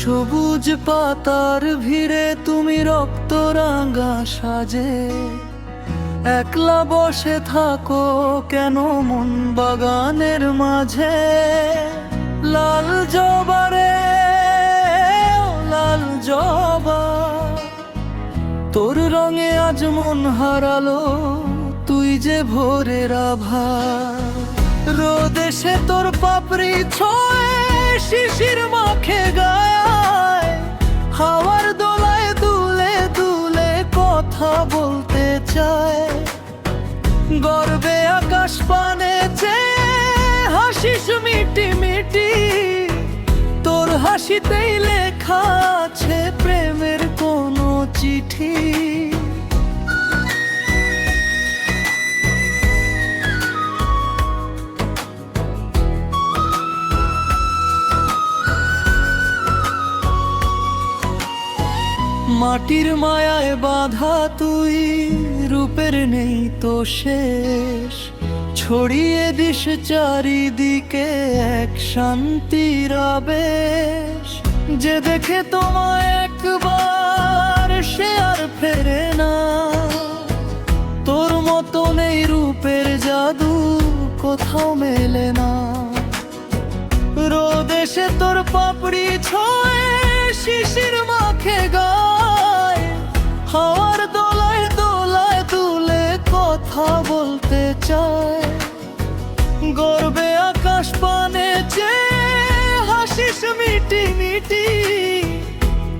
সবুজ পাতার ভিড়ে তুমি রক্তরাঙা সাজে একলা বসে থাকো কেন মন বাগানের মাঝে। লাল জবা রে ও লাল জবা, তোর রঙে আজ মন হারালো, তুই যে ভোরের আভার। রোদ এসে তোর পাপড়ি ছোঁয়ে শিশির মাখে গায়, হাওয়ার দোলায় দুলে দুলে কথা বলতে চায়। গর্বে আকাশ পানে চেয়ে হাসিস মিটি মিটি, তোর হাসিতেই লেখা আছে প্রেমের কোনো চিঠি। মাটির মায়ায় বাঁধা তুই, রূপের নেই তো শেষ, ছড়িয়ে দিস চারিদিকে এক শান্তির আবেশ। যে দেখে তোমায় একবার সে আর ফেরে না, তোর মতো নেই রূপের জাদু কোথাও মেলে না। রোদ এসে তোর পাপড়ি ছোঁয়ে শিশির মাখে গায়, হাওয়ার দোলায় দোলায় দুলে কথা বলতে চায়। গর্বে আকাশ পানে চেয়ে হাসিস মিটি মিটি,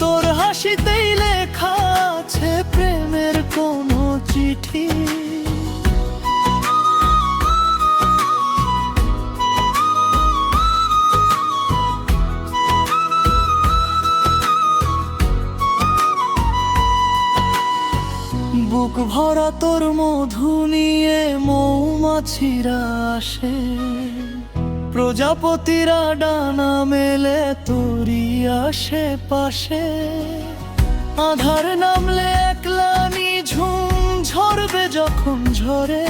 তোর হাসিতেই লেখা আছে প্রেমের কোনো চিঠি। বুক ভরা তোর মধু নিয়ে মৌমাছিরা আসে, প্রজাপতিরা ডানা মেলে তোরই আশেপাশে। আধার নামলে একলা নিঝুম ঝরবে যখন ঝরে,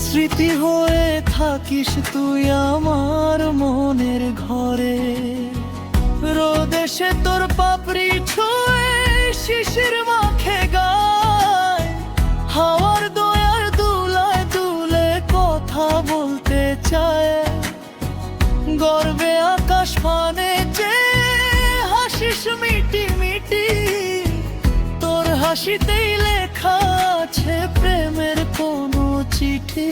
স্মৃতি হয়ে থাকিস তুই আমার মনের ঘরে। রোদ এসে তোর পাপড়ি ছুঁয়ে শিশির মাখে গায়, হাওয়ার দয়ার দুলায় দুলে কথা বলতে চায়। গর্বে আকাশ পানে চেয়ে হাসিস মিটি মিটি, তোর হাসিতেই লেখা আছে প্রেমের কোনো চিঠি।